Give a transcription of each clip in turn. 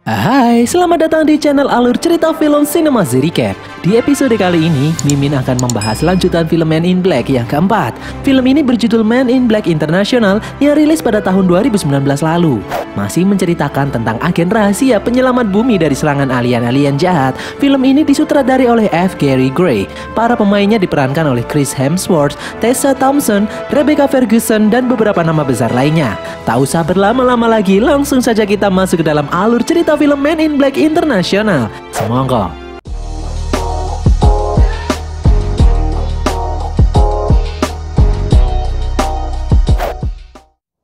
Hai, selamat datang di channel Alur Cerita Film Cinema Recap. Di episode kali ini, Mimin akan membahas lanjutan film Men in Black yang keempat. Film ini berjudul Men in Black International yang rilis pada tahun 2019 lalu. Masih menceritakan tentang agen rahasia penyelamat bumi dari serangan alien-alien jahat. Film ini disutradari oleh F. Gary Gray. Para pemainnya diperankan oleh Chris Hemsworth, Tessa Thompson, Rebecca Ferguson, dan beberapa nama besar lainnya. Tak usah berlama-lama lagi, langsung saja kita masuk ke dalam alur cerita film Men in Black International. Semonggo.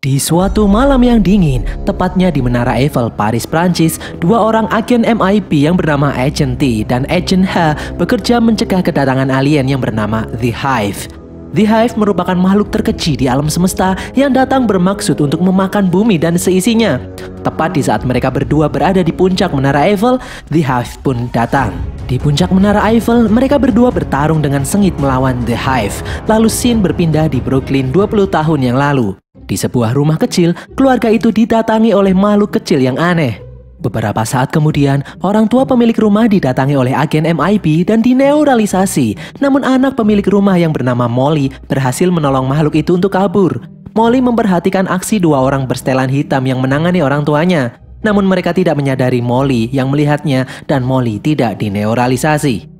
Di suatu malam yang dingin, tepatnya di Menara Eiffel, Paris, Prancis, dua orang agen MI5 yang bernama Agent T dan Agent H bekerja mencegah kedatangan alien yang bernama The Hive. The Hive merupakan makhluk terkecil di alam semesta yang datang bermaksud untuk memakan bumi dan seisinya. Tepat di saat mereka berdua berada di puncak Menara Eiffel, The Hive pun datang. Di puncak Menara Eiffel, mereka berdua bertarung dengan sengit melawan The Hive. Lalu scene berpindah di Brooklyn 20 tahun yang lalu. Di sebuah rumah kecil, keluarga itu didatangi oleh makhluk kecil yang aneh. Beberapa saat kemudian, orang tua pemilik rumah didatangi oleh agen MI5 dan dineuralisasi. Namun anak pemilik rumah yang bernama Molly berhasil menolong makhluk itu untuk kabur. Molly memperhatikan aksi dua orang bersetelan hitam yang menangani orang tuanya. Namun mereka tidak menyadari Molly yang melihatnya dan Molly tidak dineuralisasi.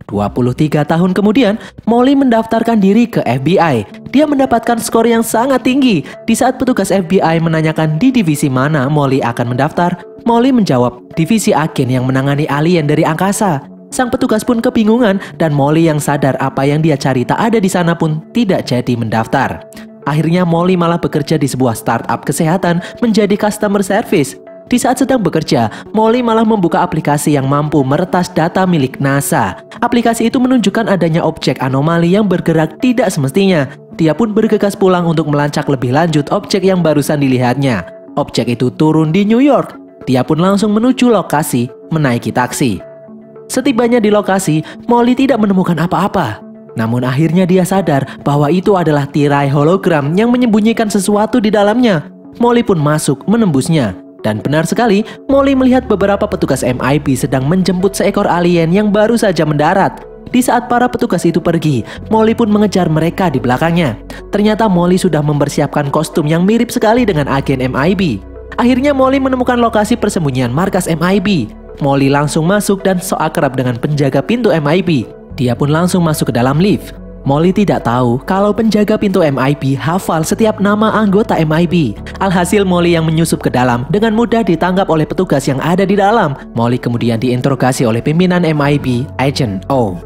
23 tahun kemudian, Molly mendaftarkan diri ke FBI. Dia mendapatkan skor yang sangat tinggi. Di saat petugas FBI menanyakan di divisi mana Molly akan mendaftar, Molly menjawab divisi agen yang menangani alien dari angkasa. Sang petugas pun kebingungan dan Molly yang sadar apa yang dia cari tak ada di sana pun tidak jadi mendaftar. Akhirnya Molly malah bekerja di sebuah startup kesehatan menjadi customer service. Di saat sedang bekerja, Molly malah membuka aplikasi yang mampu meretas data milik NASA. Aplikasi itu menunjukkan adanya objek anomali yang bergerak tidak semestinya. Dia pun bergegas pulang untuk melacak lebih lanjut objek yang barusan dilihatnya. Objek itu turun di New York. Dia pun langsung menuju lokasi, menaiki taksi. Setibanya di lokasi, Molly tidak menemukan apa-apa. Namun akhirnya dia sadar bahwa itu adalah tirai hologram yang menyembunyikan sesuatu di dalamnya. Molly pun masuk menembusnya. Dan benar sekali, Molly melihat beberapa petugas MI5 sedang menjemput seekor alien yang baru saja mendarat. Di saat para petugas itu pergi, Molly pun mengejar mereka di belakangnya. Ternyata Molly sudah mempersiapkan kostum yang mirip sekali dengan agen MI5. Akhirnya Molly menemukan lokasi persembunyian markas MI5. Molly langsung masuk dan sok akrab dengan penjaga pintu MI5. Dia pun langsung masuk ke dalam lift. Molly tidak tahu kalau penjaga pintu MI5 hafal setiap nama anggota MI5. Alhasil Molly yang menyusup ke dalam dengan mudah ditangkap oleh petugas yang ada di dalam. Molly kemudian diinterogasi oleh pimpinan MI5, Agent O.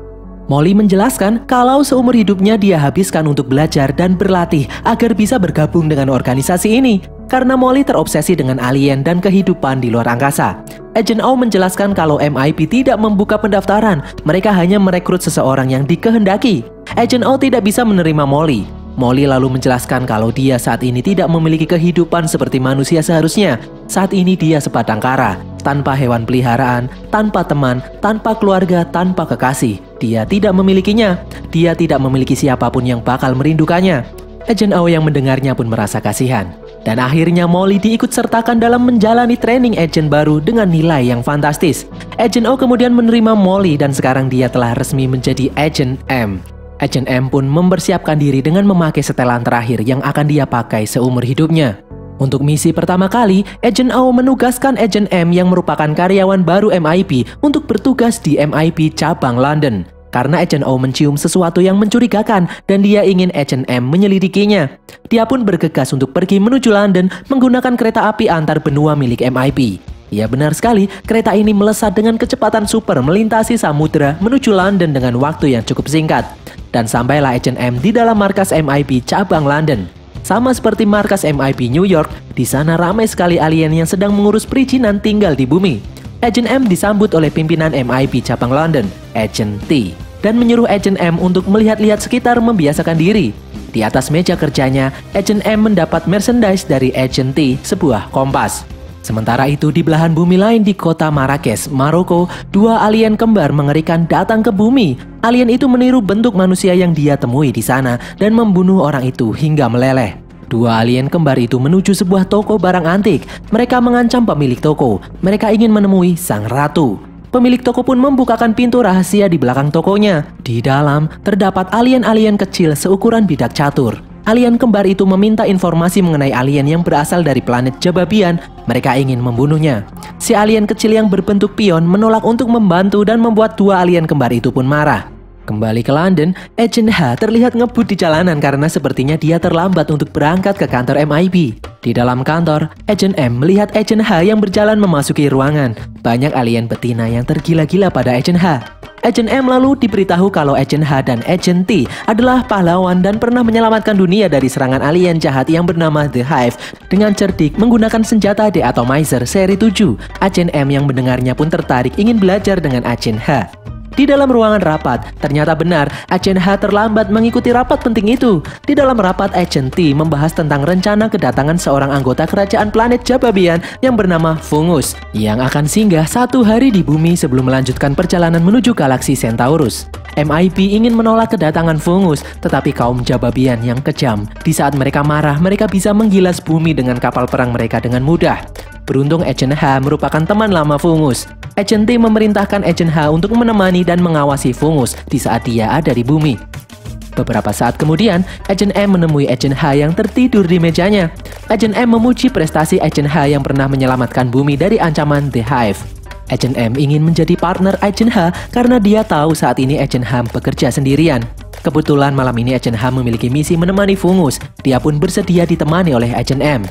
Molly menjelaskan kalau seumur hidupnya dia habiskan untuk belajar dan berlatih agar bisa bergabung dengan organisasi ini. Karena Molly terobsesi dengan alien dan kehidupan di luar angkasa. Agent O menjelaskan kalau MI5 tidak membuka pendaftaran, mereka hanya merekrut seseorang yang dikehendaki. Agent O tidak bisa menerima Molly. Molly lalu menjelaskan kalau dia saat ini tidak memiliki kehidupan seperti manusia seharusnya. Saat ini dia sebatang kara, tanpa hewan peliharaan, tanpa teman, tanpa keluarga, tanpa kekasih. Dia tidak memilikinya. Dia tidak memiliki siapapun yang bakal merindukannya. Agent O yang mendengarnya pun merasa kasihan. Dan akhirnya Molly diikutsertakan dalam menjalani training agent baru dengan nilai yang fantastis. Agent O kemudian menerima Molly dan sekarang dia telah resmi menjadi Agent M. Agent M pun mempersiapkan diri dengan memakai setelan terakhir yang akan dia pakai seumur hidupnya. Untuk misi pertama kali, Agent O menugaskan Agent M yang merupakan karyawan baru MI5 untuk bertugas di MI5 cabang London. Karena Agent O mencium sesuatu yang mencurigakan dan dia ingin Agent M menyelidikinya. Dia pun bergegas untuk pergi menuju London menggunakan kereta api antar benua milik MI5. Ya benar sekali, kereta ini melesat dengan kecepatan super melintasi samudera menuju London dengan waktu yang cukup singkat. Dan sampailah Agent M di dalam markas MI5 cabang London. Sama seperti markas MI5 New York, di sana ramai sekali alien yang sedang mengurus perizinan tinggal di bumi. Agent M disambut oleh pimpinan MI5 cabang London, Agent T, dan menyuruh Agent M untuk melihat-lihat sekitar membiasakan diri. Di atas meja kerjanya, Agent M mendapat merchandise dari Agent T, sebuah kompas. Sementara itu di belahan bumi lain di kota Marrakesh, Maroko, dua alien kembar mengerikan datang ke bumi. Alien itu meniru bentuk manusia yang dia temui di sana dan membunuh orang itu hingga meleleh. Dua alien kembar itu menuju sebuah toko barang antik. Mereka mengancam pemilik toko. Mereka ingin menemui sang ratu. Pemilik toko pun membukakan pintu rahasia di belakang tokonya. Di dalam terdapat alien-alien kecil seukuran bidak catur. Alien kembar itu meminta informasi mengenai alien yang berasal dari planet Jababian. Mereka ingin membunuhnya. Si alien kecil yang berbentuk pion menolak untuk membantu dan membuat dua alien kembar itu pun marah. Kembali ke London, Agent H terlihat ngebut di jalanan karena sepertinya dia terlambat untuk berangkat ke kantor MIB. Di dalam kantor, Agent M melihat Agent H yang berjalan memasuki ruangan. Banyak alien betina yang tergila-gila pada Agent H. Agent M lalu diberitahu kalau Agent H dan Agent T adalah pahlawan dan pernah menyelamatkan dunia dari serangan alien jahat yang bernama The Hive dengan cerdik menggunakan senjata deatomizer seri 7. Agent M yang mendengarnya pun tertarik ingin belajar dengan Agent H. Di dalam ruangan rapat, ternyata benar Agent H terlambat mengikuti rapat penting itu. Di dalam rapat, Agent T membahas tentang rencana kedatangan seorang anggota kerajaan planet Jababian yang bernama Fungus, yang akan singgah 1 hari di bumi sebelum melanjutkan perjalanan menuju galaksi Centaurus. MIB ingin menolak kedatangan Fungus, tetapi kaum Jababian yang kejam. Di saat mereka marah, mereka bisa menggilas bumi dengan kapal perang mereka dengan mudah. Beruntung Agent H merupakan teman lama Fungus. Agent T memerintahkan Agent H untuk menemani dan mengawasi Fungus di saat dia ada di bumi. Beberapa saat kemudian, Agent M menemui Agent H yang tertidur di mejanya. Agent M memuji prestasi Agent H yang pernah menyelamatkan bumi dari ancaman The Hive. Agent M ingin menjadi partner Agent H karena dia tahu saat ini Agent H bekerja sendirian. Kebetulan malam ini Agent H memiliki misi menemani Fungus. Dia pun bersedia ditemani oleh Agent M.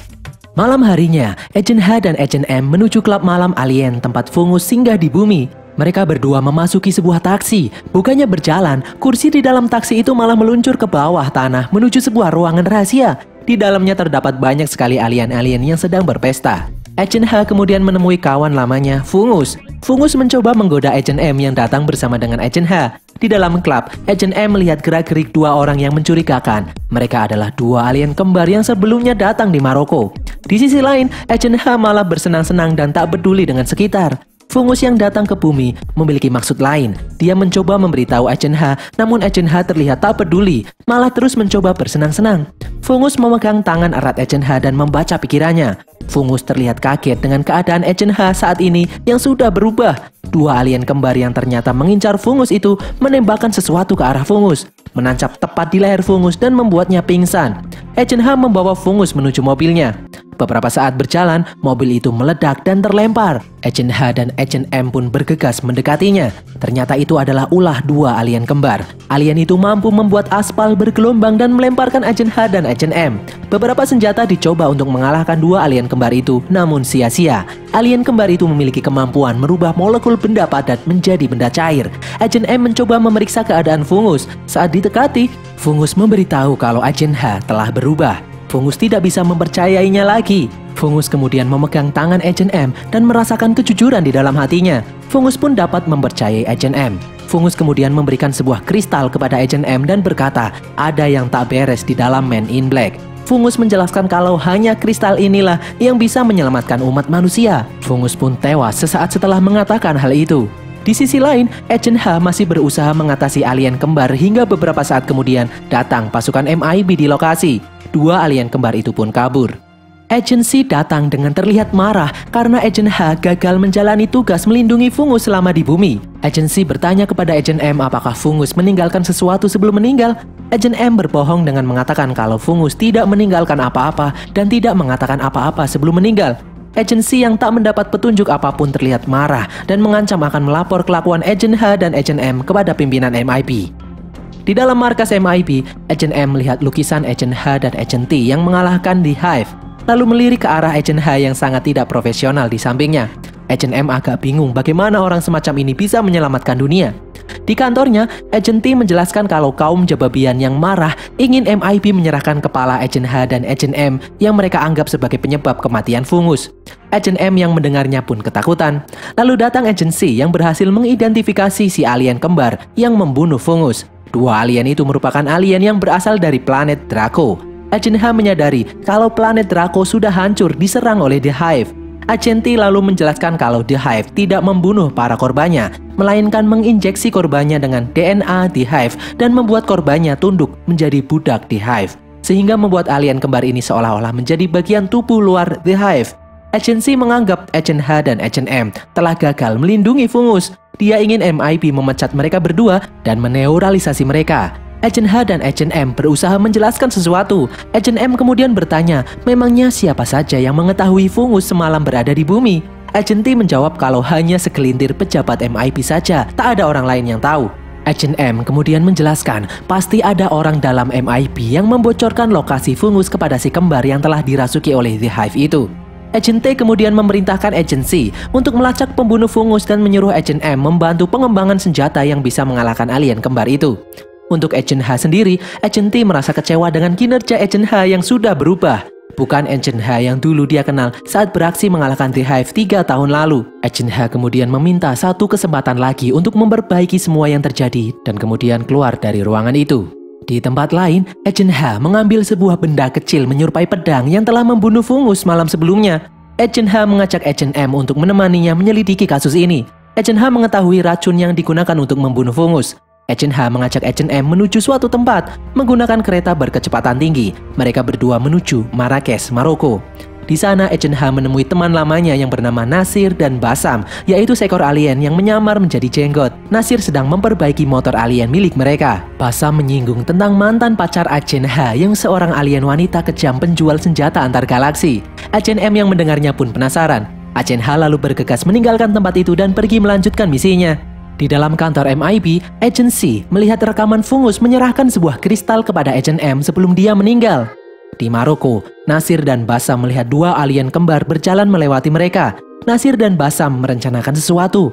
Malam harinya, Agent H dan Agent M menuju klub malam alien tempat Fungus singgah di bumi. Mereka berdua memasuki sebuah taksi. Bukannya berjalan, kursi di dalam taksi itu malah meluncur ke bawah tanah menuju sebuah ruangan rahasia. Di dalamnya terdapat banyak sekali alien-alien yang sedang berpesta. Agent H kemudian menemui kawan lamanya, Fungus. Fungus mencoba menggoda Agent M yang datang bersama dengan Agent H. Di dalam klub, Agent M melihat gerak-gerik dua orang yang mencurigakan. Mereka adalah dua alien kembar yang sebelumnya datang di Maroko. Di sisi lain, Agent H malah bersenang-senang dan tak peduli dengan sekitar. Fungus yang datang ke bumi memiliki maksud lain. Dia mencoba memberitahu Agent H, namun Agent H terlihat tak peduli, malah terus mencoba bersenang-senang. Fungus memegang tangan erat Agent H dan membaca pikirannya. Fungus terlihat kaget dengan keadaan Agent H saat ini yang sudah berubah. Dua alien kembar yang ternyata mengincar Fungus itu menembakkan sesuatu ke arah Fungus, menancap tepat di leher Fungus dan membuatnya pingsan. Agent H membawa Fungus menuju mobilnya. Beberapa saat berjalan, mobil itu meledak dan terlempar. Agent H dan Agent M pun bergegas mendekatinya. Ternyata itu adalah ulah dua alien kembar. Alien itu mampu membuat aspal bergelombang dan melemparkan Agent H dan Agent M. Beberapa senjata dicoba untuk mengalahkan dua alien kembar itu, namun sia-sia. Alien kembar itu memiliki kemampuan merubah molekul benda padat menjadi benda cair. Agent M mencoba memeriksa keadaan Fungus. Saat didekati, Fungus memberitahu kalau Agent H telah berubah. Fungus tidak bisa mempercayainya lagi. Fungus kemudian memegang tangan Agent M dan merasakan kejujuran di dalam hatinya. Fungus pun dapat mempercayai Agent M. Fungus kemudian memberikan sebuah kristal kepada Agent M dan berkata, ada yang tak beres di dalam Man in Black. Fungus menjelaskan kalau hanya kristal inilah yang bisa menyelamatkan umat manusia. Fungus pun tewas sesaat setelah mengatakan hal itu. Di sisi lain, Agent H masih berusaha mengatasi alien kembar hingga beberapa saat kemudian datang pasukan MIB di lokasi. Dua alien kembar itu pun kabur. Agent C datang dengan terlihat marah karena Agent H gagal menjalani tugas melindungi Fungus selama di bumi. Agent C bertanya kepada Agent M apakah Fungus meninggalkan sesuatu sebelum meninggal. Agent M berbohong dengan mengatakan kalau Fungus tidak meninggalkan apa-apa dan tidak mengatakan apa-apa sebelum meninggal. Agent C yang tak mendapat petunjuk apapun terlihat marah dan mengancam akan melapor kelakuan Agent H dan Agent M kepada pimpinan MIB. Di dalam markas MIB, Agent M melihat lukisan Agent H dan Agent T yang mengalahkan The Hive, lalu melirik ke arah Agent H yang sangat tidak profesional di sampingnya. Agent M agak bingung bagaimana orang semacam ini bisa menyelamatkan dunia. Di kantornya, Agent T menjelaskan kalau kaum Jababian yang marah ingin MIB menyerahkan kepala Agent H dan Agent M yang mereka anggap sebagai penyebab kematian Fungus. Agent M yang mendengarnya pun ketakutan. Lalu datang Agent C yang berhasil mengidentifikasi si alien kembar yang membunuh Fungus. Dua alien itu merupakan alien yang berasal dari planet Draco. Agent H menyadari kalau planet Draco sudah hancur diserang oleh The Hive. Agent T lalu menjelaskan kalau The Hive tidak membunuh para korbannya, melainkan menginjeksi korbannya dengan DNA The Hive dan membuat korbannya tunduk menjadi budak The Hive. sehingga membuat alien kembar ini seolah-olah menjadi bagian tubuh luar The Hive. Agent C menganggap Agent H dan Agent M telah gagal melindungi fungus. Dia ingin MIB memecat mereka berdua dan meneuralisasi mereka. Agent H dan Agent M berusaha menjelaskan sesuatu. Agent M kemudian bertanya, memangnya siapa saja yang mengetahui fungus semalam berada di bumi? Agent T menjawab kalau hanya segelintir pejabat MIB saja, tak ada orang lain yang tahu. Agent M kemudian menjelaskan, pasti ada orang dalam MIB yang membocorkan lokasi fungus kepada si kembar yang telah dirasuki oleh The Hive itu. Agent T kemudian memerintahkan Agent C untuk melacak pembunuh fungus dan menyuruh Agent M membantu pengembangan senjata yang bisa mengalahkan alien kembar itu. Untuk Agent H sendiri, Agent T merasa kecewa dengan kinerja Agent H yang sudah berubah. Bukan Agent H yang dulu dia kenal saat beraksi mengalahkan The Hive 3 tahun lalu. Agent H kemudian meminta satu kesempatan lagi untuk memperbaiki semua yang terjadi dan kemudian keluar dari ruangan itu. Di tempat lain, Agent H mengambil sebuah benda kecil menyerupai pedang yang telah membunuh fungus malam sebelumnya. Agent H mengajak Agent M untuk menemaninya menyelidiki kasus ini. Agent H mengetahui racun yang digunakan untuk membunuh fungus. Agent H mengajak Agent M menuju suatu tempat menggunakan kereta berkecepatan tinggi. Mereka berdua menuju Marrakesh, Maroko. Di sana, Agent H menemui teman lamanya yang bernama Nasir dan Basam, yaitu seekor alien yang menyamar menjadi jenggot. Nasir sedang memperbaiki motor alien milik mereka. Basam menyinggung tentang mantan pacar Agent H yang seorang alien wanita kejam penjual senjata antar galaksi. Agent M yang mendengarnya pun penasaran. Agent H lalu bergegas meninggalkan tempat itu dan pergi melanjutkan misinya. Di dalam kantor MIB, Agent C melihat rekaman fungus menyerahkan sebuah kristal kepada Agent M sebelum dia meninggal. Di Maroko, Nasir dan Basam melihat dua alien kembar berjalan melewati mereka. Nasir dan Basam merencanakan sesuatu.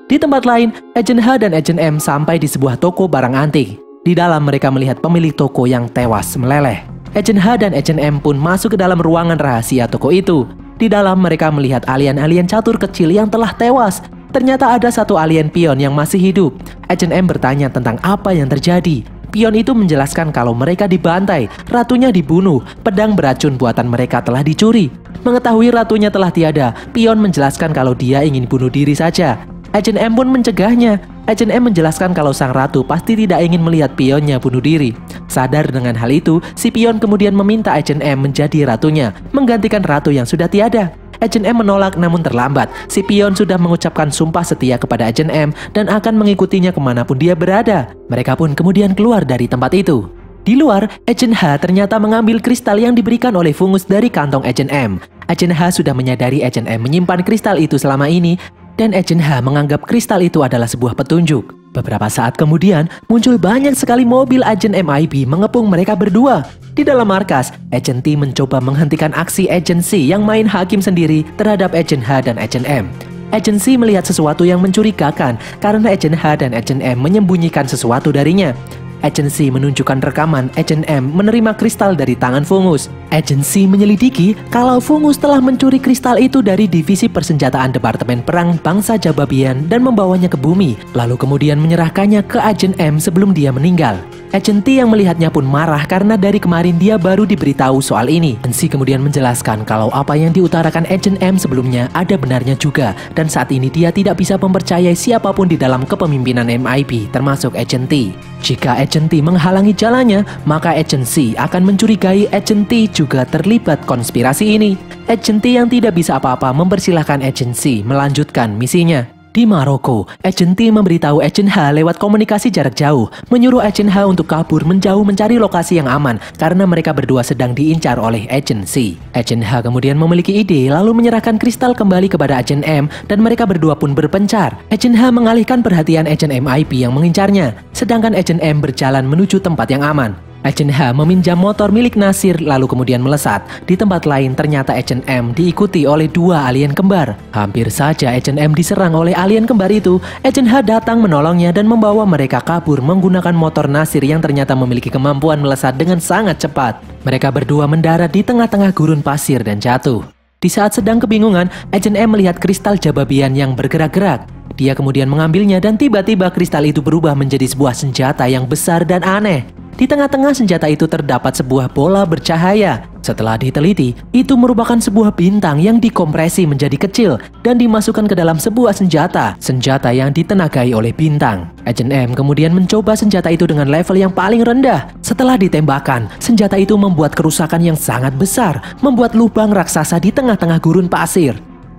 Di tempat lain, Agent H dan Agent M sampai di sebuah toko barang antik. Di dalam mereka melihat pemilik toko yang tewas meleleh. Agent H dan Agent M pun masuk ke dalam ruangan rahasia toko itu. Di dalam mereka melihat alien-alien catur kecil yang telah tewas. Ternyata ada satu alien pion yang masih hidup. Agent M bertanya tentang apa yang terjadi. Pion itu menjelaskan kalau mereka dibantai, ratunya dibunuh, pedang beracun buatan mereka telah dicuri. Mengetahui ratunya telah tiada, Pion menjelaskan kalau dia ingin bunuh diri saja. Agent M pun mencegahnya. Agent M menjelaskan kalau sang ratu pasti tidak ingin melihat pionnya bunuh diri. Sadar dengan hal itu, si Pion kemudian meminta Agent M menjadi ratunya, menggantikan ratu yang sudah tiada. Agent M menolak namun terlambat. Si Pion sudah mengucapkan sumpah setia kepada Agent M dan akan mengikutinya kemanapun dia berada. Mereka pun kemudian keluar dari tempat itu. Di luar, Agent H ternyata mengambil kristal yang diberikan oleh fungus dari kantong Agent M. Agent H sudah menyadari Agent M menyimpan kristal itu selama ini dan Agent H menganggap kristal itu adalah sebuah petunjuk. Beberapa saat kemudian, muncul banyak sekali mobil agen MIB mengepung mereka berdua. Di dalam markas, Agent T mencoba menghentikan aksi Agent C yang main hakim sendiri terhadap Agent H dan Agent M. Agent C melihat sesuatu yang mencurigakan karena Agent H dan Agent M menyembunyikan sesuatu darinya. Agent C menunjukkan rekaman Agent M menerima kristal dari tangan fungus. Agent C menyelidiki kalau fungus telah mencuri kristal itu dari divisi persenjataan Departemen Perang Bangsa Jababian dan membawanya ke bumi, lalu kemudian menyerahkannya ke Agent M sebelum dia meninggal. Agent T yang melihatnya pun marah karena dari kemarin dia baru diberitahu soal ini. Agent C kemudian menjelaskan kalau apa yang diutarakan Agent M sebelumnya ada benarnya juga, dan saat ini dia tidak bisa mempercayai siapapun di dalam kepemimpinan MIB, termasuk Agent T. Jika Agent T menghalangi jalannya, maka Agent C akan mencurigai Agent T juga terlibat konspirasi ini. Agent T yang tidak bisa apa-apa mempersilahkan Agent C melanjutkan misinya. Di Maroko, Agent T memberitahu Agent H lewat komunikasi jarak jauh, menyuruh Agent H untuk kabur menjauh mencari lokasi yang aman karena mereka berdua sedang diincar oleh Agent C. Agent H kemudian memiliki ide lalu menyerahkan kristal kembali kepada Agent M dan mereka berdua pun berpencar. Agent H mengalihkan perhatian Agent MIB yang mengincarnya, sedangkan Agent M berjalan menuju tempat yang aman. Agent H meminjam motor milik Nasir lalu kemudian melesat. Di tempat lain ternyata Agent M diikuti oleh dua alien kembar. Hampir saja Agent M diserang oleh alien kembar itu. Agent H datang menolongnya dan membawa mereka kabur menggunakan motor Nasir yang ternyata memiliki kemampuan melesat dengan sangat cepat. Mereka berdua mendarat di tengah-tengah gurun pasir dan jatuh. Di saat sedang kebingungan, Agent M melihat kristal Jababian yang bergerak-gerak. Dia kemudian mengambilnya dan tiba-tiba kristal itu berubah menjadi sebuah senjata yang besar dan aneh. Di tengah-tengah senjata itu terdapat sebuah bola bercahaya. Setelah diteliti, itu merupakan sebuah bintang yang dikompresi menjadi kecil dan dimasukkan ke dalam sebuah senjata yang ditenagai oleh bintang. Agent M kemudian mencoba senjata itu dengan level yang paling rendah. Setelah ditembakkan, senjata itu membuat kerusakan yang sangat besar, membuat lubang raksasa di tengah-tengah gurun pasir.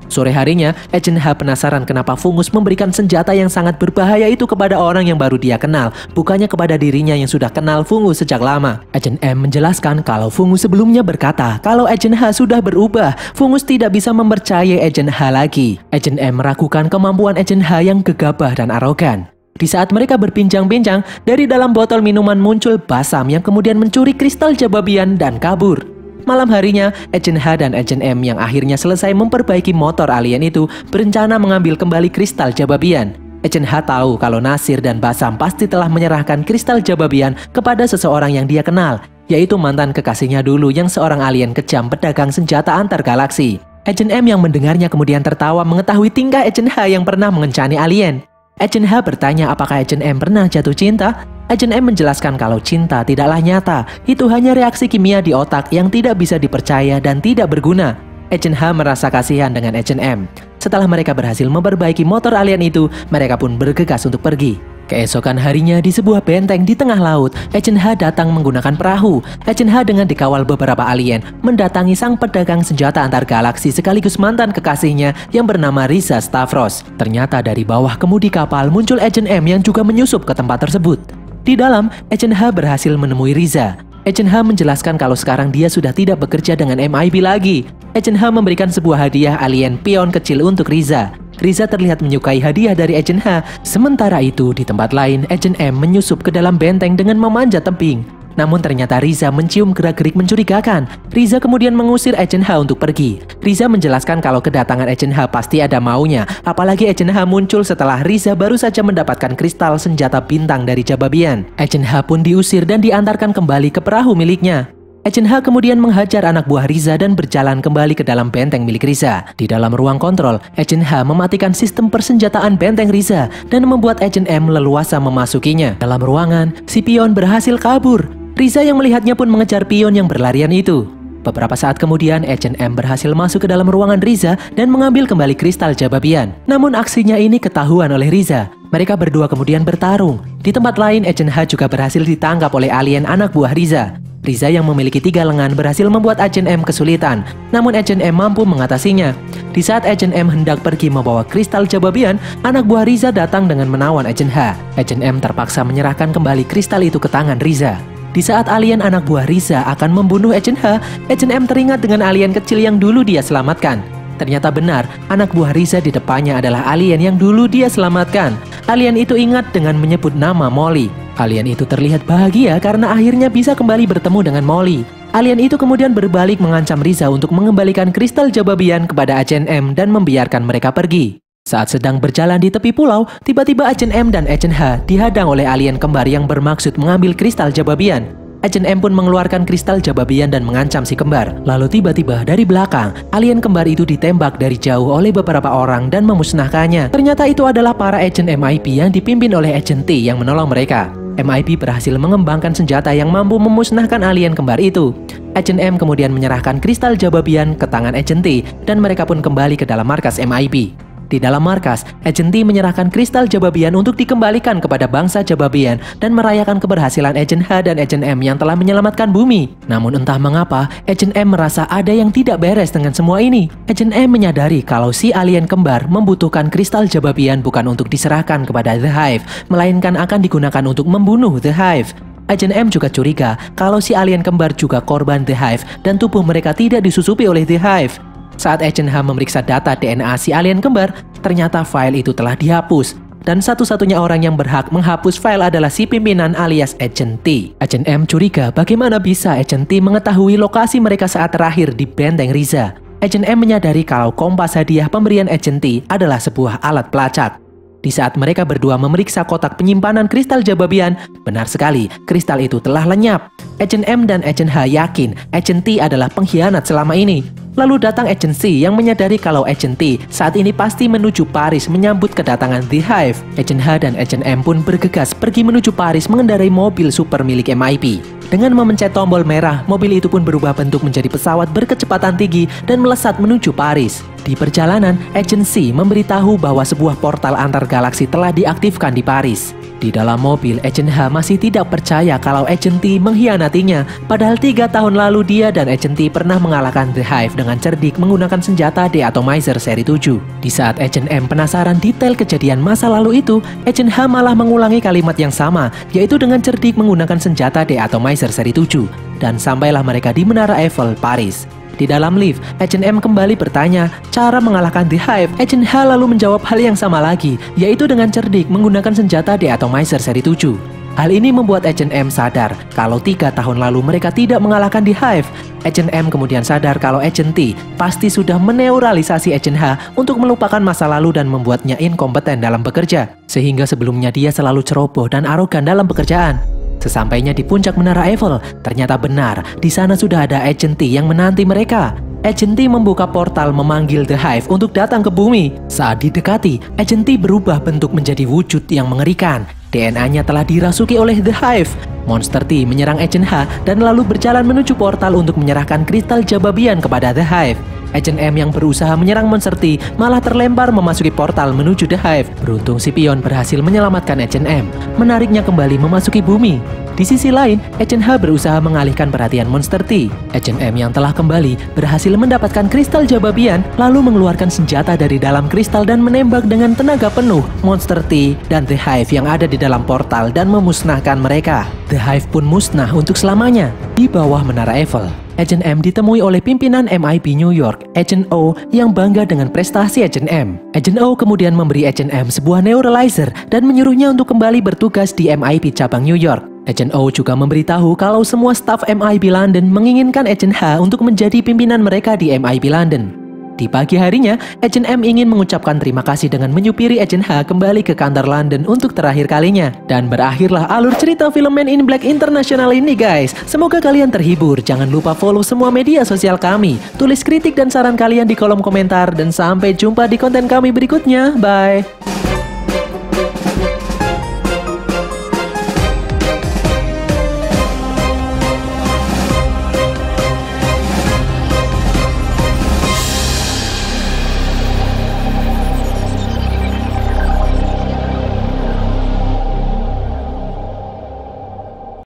Sore harinya, Agent H penasaran kenapa Fungus memberikan senjata yang sangat berbahaya itu kepada orang yang baru dia kenal, bukannya kepada dirinya yang sudah kenal Fungus sejak lama. Agent M menjelaskan kalau Fungus sebelumnya berkata kalau Agent H sudah berubah, Fungus tidak bisa mempercayai Agent H lagi. Agent M meragukan kemampuan Agent H yang gegabah dan arogan. Di saat mereka berbincang-bincang, dari dalam botol minuman muncul Basam yang kemudian mencuri kristal Jababian dan kabur. Malam harinya, Agent H dan Agent M yang akhirnya selesai memperbaiki motor alien itu berencana mengambil kembali kristal Jababian. Agent H tahu kalau Nasir dan Basam pasti telah menyerahkan kristal Jababian kepada seseorang yang dia kenal, yaitu mantan kekasihnya dulu yang seorang alien kejam pedagang senjata antar galaksi. Agent M yang mendengarnya kemudian tertawa mengetahui tingkah Agent H yang pernah mengencani alien. Agent H bertanya apakah Agent M pernah jatuh cinta. Agent M menjelaskan kalau cinta tidaklah nyata, itu hanya reaksi kimia di otak yang tidak bisa dipercaya dan tidak berguna. Agent H merasa kasihan dengan Agent M. Setelah mereka berhasil memperbaiki motor alien itu, mereka pun bergegas untuk pergi. Keesokan harinya di sebuah benteng di tengah laut, Agent H datang menggunakan perahu. Agent H dengan dikawal beberapa alien mendatangi sang pedagang senjata antar galaksi sekaligus mantan kekasihnya yang bernama Riza Stavros. Ternyata dari bawah kemudi kapal muncul Agent M yang juga menyusup ke tempat tersebut. Di dalam, Agent H berhasil menemui Riza. Agent H menjelaskan kalau sekarang dia sudah tidak bekerja dengan MIB lagi. Agent H memberikan sebuah hadiah alien pion kecil untuk Riza. Riza terlihat menyukai hadiah dari Agent H. Sementara itu, di tempat lain, Agent M menyusup ke dalam benteng dengan memanjat tebing. Namun ternyata Riza mencium gerak-gerik mencurigakan. Riza kemudian mengusir Agent H untuk pergi. Riza menjelaskan kalau kedatangan Agent H pasti ada maunya. Apalagi Agent H muncul setelah Riza baru saja mendapatkan kristal senjata bintang dari Jababian. Agent H pun diusir dan diantarkan kembali ke perahu miliknya. Agent H kemudian menghajar anak buah Riza dan berjalan kembali ke dalam benteng milik Riza. Di dalam ruang kontrol, Agent H mematikan sistem persenjataan benteng Riza dan membuat Agent M leluasa memasukinya. Dalam ruangan, si pion berhasil kabur. Riza yang melihatnya pun mengejar pion yang berlarian itu. Beberapa saat kemudian, Agent M berhasil masuk ke dalam ruangan Riza dan mengambil kembali kristal Jababian. Namun aksinya ini ketahuan oleh Riza. Mereka berdua kemudian bertarung. Di tempat lain, Agent H juga berhasil ditangkap oleh alien anak buah Riza. Riza yang memiliki 3 lengan berhasil membuat Agent M kesulitan. Namun Agent M mampu mengatasinya. Di saat Agent M hendak pergi membawa kristal Jababian, anak buah Riza datang dengan menawan Agent H. Agent M terpaksa menyerahkan kembali kristal itu ke tangan Riza. Di saat alien anak buah Riza akan membunuh Agent H, Agent M teringat dengan alien kecil yang dulu dia selamatkan. Ternyata benar, anak buah Riza di depannya adalah alien yang dulu dia selamatkan. Alien itu ingat dengan menyebut nama Molly. Alien itu terlihat bahagia karena akhirnya bisa kembali bertemu dengan Molly. Alien itu kemudian berbalik mengancam Riza untuk mengembalikan kristal Jababian kepada Agent M dan membiarkan mereka pergi. Saat sedang berjalan di tepi pulau, tiba-tiba Agent M dan Agent H dihadang oleh alien kembar yang bermaksud mengambil kristal Jababian. Agent M pun mengeluarkan kristal Jababian dan mengancam si kembar. Lalu tiba-tiba dari belakang, alien kembar itu ditembak dari jauh oleh beberapa orang dan memusnahkannya. Ternyata itu adalah para agent MIB yang dipimpin oleh Agent T yang menolong mereka. MIB berhasil mengembangkan senjata yang mampu memusnahkan alien kembar itu. Agent M kemudian menyerahkan kristal Jababian ke tangan Agent T dan mereka pun kembali ke dalam markas MIB. Di dalam markas, Agent T menyerahkan kristal Jababian untuk dikembalikan kepada bangsa Jababian dan merayakan keberhasilan Agent H dan Agent M yang telah menyelamatkan bumi. Namun entah mengapa, Agent M merasa ada yang tidak beres dengan semua ini. Agent M menyadari kalau si alien kembar membutuhkan kristal Jababian bukan untuk diserahkan kepada The Hive, melainkan akan digunakan untuk membunuh The Hive. Agent M juga curiga kalau si alien kembar juga korban The Hive dan tubuh mereka tidak disusupi oleh The Hive. Saat Agent H memeriksa data DNA si alien kembar, ternyata file itu telah dihapus. Dan satu-satunya orang yang berhak menghapus file adalah si pimpinan alias Agent T. Agent M curiga bagaimana bisa Agent T mengetahui lokasi mereka saat terakhir di benteng Riza. Agent M menyadari kalau kompas hadiah pemberian Agent T adalah sebuah alat pelacak. Di saat mereka berdua memeriksa kotak penyimpanan kristal Jababian, benar sekali, kristal itu telah lenyap. Agent M dan Agent H yakin Agent T adalah pengkhianat selama ini. Lalu datang Agent C yang menyadari kalau Agent T saat ini pasti menuju Paris menyambut kedatangan The Hive. Agent H dan Agent M pun bergegas pergi menuju Paris mengendarai mobil super milik MIP. Dengan memencet tombol merah, mobil itu pun berubah bentuk menjadi pesawat berkecepatan tinggi dan melesat menuju Paris. Di perjalanan, Agent C memberitahu bahwa sebuah portal antar galaksi telah diaktifkan di Paris. Di dalam mobil, Agent H masih tidak percaya kalau Agent T mengkhianatinya. Padahal 3 tahun lalu dia dan Agent T pernah mengalahkan The Hive dengan cerdik menggunakan senjata De-Atomizer seri 7. Di saat Agent M penasaran detail kejadian masa lalu itu, Agent H malah mengulangi kalimat yang sama, yaitu dengan cerdik menggunakan senjata De-Atomizer seri 7. Dan sampailah mereka di Menara Eiffel, Paris. Di dalam lift, Agent M kembali bertanya cara mengalahkan The Hive. Agent H lalu menjawab hal yang sama lagi, yaitu dengan cerdik menggunakan senjata De-Atomizer seri 7. Hal ini membuat Agent M sadar kalau 3 tahun lalu mereka tidak mengalahkan The Hive. Agent M kemudian sadar kalau Agent T pasti sudah meneuralisasi Agent H untuk melupakan masa lalu dan membuatnya inkompeten dalam bekerja. Sehingga sebelumnya dia selalu ceroboh dan arogan dalam pekerjaan. Sesampainya di puncak Menara Eiffel, ternyata benar, di sana sudah ada Agent T yang menanti mereka. Agent T membuka portal memanggil The Hive untuk datang ke bumi. Saat didekati, Agent T berubah bentuk menjadi wujud yang mengerikan. DNA-nya telah dirasuki oleh The Hive. Monster T menyerang Agent H dan lalu berjalan menuju portal untuk menyerahkan kristal Jababian kepada The Hive. Agent M yang berusaha menyerang Monster T malah terlempar memasuki portal menuju The Hive. Beruntung si pion berhasil menyelamatkan Agent M, menariknya kembali memasuki bumi. Di sisi lain, Agent H berusaha mengalihkan perhatian Monster T. Agent M yang telah kembali berhasil mendapatkan kristal Jababian, lalu mengeluarkan senjata dari dalam kristal dan menembak dengan tenaga penuh Monster T dan The Hive yang ada di dalam portal dan memusnahkan mereka. The Hive pun musnah untuk selamanya. Di bawah Menara Eiffel, Agent M ditemui oleh pimpinan MIP New York, Agent O, yang bangga dengan prestasi Agent M. Agent O kemudian memberi Agent M sebuah neuralizer dan menyuruhnya untuk kembali bertugas di MIP cabang New York. Agent O juga memberitahu kalau semua staf MIP London menginginkan Agent H untuk menjadi pimpinan mereka di MIP London. Di pagi harinya, Agent M ingin mengucapkan terima kasih dengan menyupiri Agent H kembali ke kantor London untuk terakhir kalinya. Dan berakhirlah alur cerita film Men in Black International ini guys. Semoga kalian terhibur. Jangan lupa follow semua media sosial kami. Tulis kritik dan saran kalian di kolom komentar. Dan sampai jumpa di konten kami berikutnya. Bye!